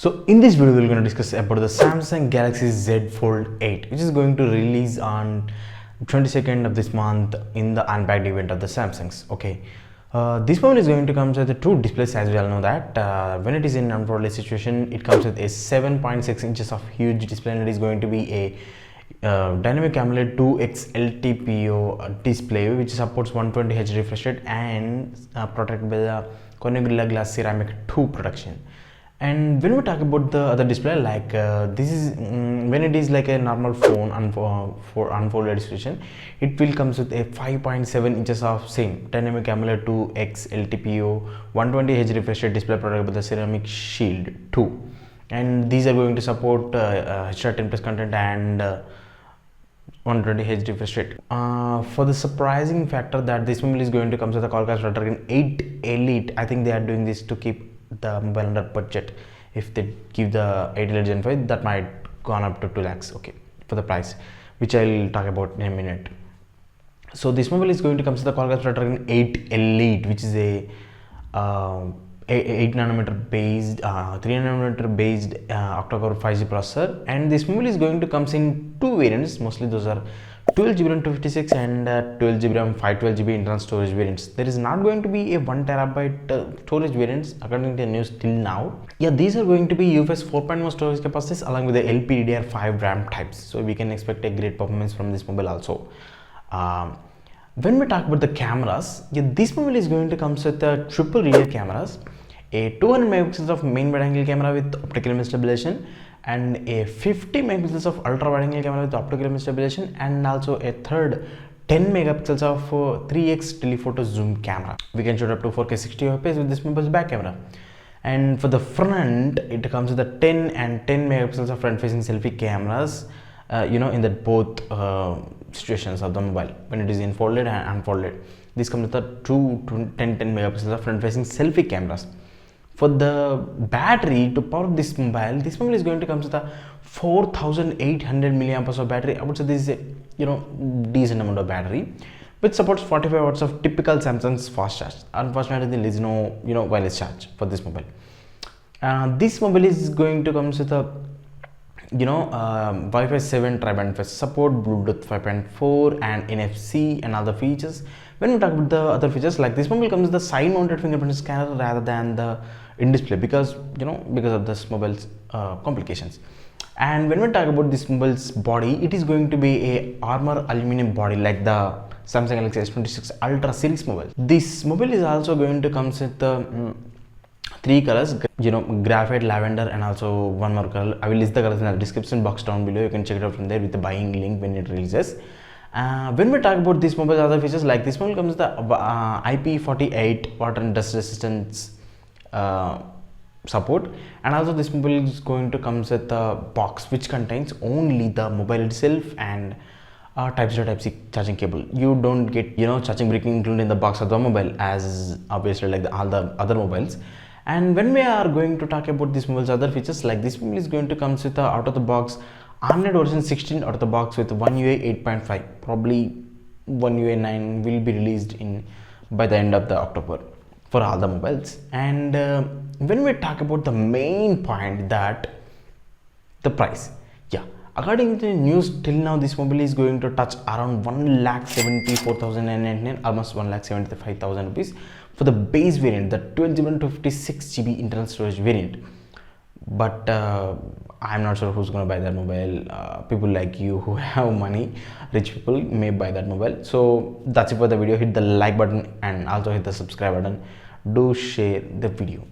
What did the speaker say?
So in this video we're going to discuss about the Samsung Galaxy Z Fold 8, which is going to release on 22nd of this month in the unpacked event of the Samsungs. Okay, this mobile is going to come with a true display, as we all know that when it is in unfolded situation, it comes with a 7.6 inches of huge display, and it is going to be a dynamic AMOLED 2x LTPO display which supports 120Hz refresh rate and protected by the Corning Gorilla Glass Ceramic 2 protection. And when we talk about the other display, like this is when it is like a normal phone for unfolded situation, it will comes with a 5.7 inches of same dynamic AMOLED 2x LTPO 120Hz refresh rate display protected by the Ceramic Shield 2, and these are going to support HDR10 plus content and 120Hz refresh rate. For the surprising factor that this mobile is going to come with a Qualcomm Snapdragon 8 Elite, I think they are doing this to keep the mobile under budget. If they give the 8 Elite Gen 5, that might gone up to 2 lakhs. Okay, for the price, which I'll talk about in a minute. So this mobile is going to come with the Qualcomm Snapdragon 8 Elite, which is a 8nm based 3nm based octa-core 5G processor, and this mobile is going to comes in two variants. Mostly those are 12GB RAM 256 and 12GB RAM 512GB internal storage variants. There is not going to be a 1TB storage variants according to the news till now. Yeah, these are going to be UFS 4.1 storage capacities along with the LPDDR5 RAM types, so we can expect a great performance from this mobile also. When we talk about the cameras, yeah, this mobile is going to come with triple rear cameras, a 200 megapixels of main wide angle camera with optical image stabilization, and a 50 megapixels of ultra wide angle camera with optical image stabilization, and also a third 10 megapixels of 3x telephoto zoom camera. We can shoot up to 4K 60 fps with this mobile's back camera. And for the front, it comes with a 10 and 10 megapixels of front facing selfie cameras, in the both situations of the mobile, when it is folded and unfolded. This comes with the two 10 megapixels of front facing selfie cameras. For the battery, to power this mobile is going to come with a 4800 milliamp of battery. I would say this is a decent amount of battery, which supports 45 watts of typical Samsung's fast charge. Unfortunately, there is no wireless charge for this mobile. This mobile is going to come with a Wi-Fi 7 tri-band support, Bluetooth 5.4 and NFC and other features. When we talk about the other features, like this mobile comes with the side mounted fingerprint scanner rather than the in-display, because of this mobile's complications. And when we talk about this mobile's body, it is going to be a armor aluminum body like the Samsung Galaxy S26 Ultra series mobile. This mobile is also going to come with three colors, graphite, lavender, and also one more color. I will list the colors in the description box down below. You can check it out from there with the buying link when it releases. When we talk about this mobile's other features, like this mobile comes with the IP48 water and dust resistance support, and also this mobile is going to come with a box which contains only the mobile itself and Type-C to Type-C charging cable. You don't get charging brick included in the box of the mobile, as obviously like all the other mobiles. And when we are going to talk about this mobile's other features, like this mobile is going to come with out of the box Android version 16 out of the box with One UI 8.5. Probably One UI 9 will be released by the end of the October for all the mobiles. And when we talk about the main point, that the price, yeah, according to the news till now, this mobile is going to touch around 1,74,999, almost 1,75,000 rupees for the base variant, the 12GB 256GB internal storage variant. But I'm not sure who's going to buy that mobile. People like you who have money, rich people, may buy that mobile. So that's it for the video. Hit the like button and also hit the subscribe button. Do share the video.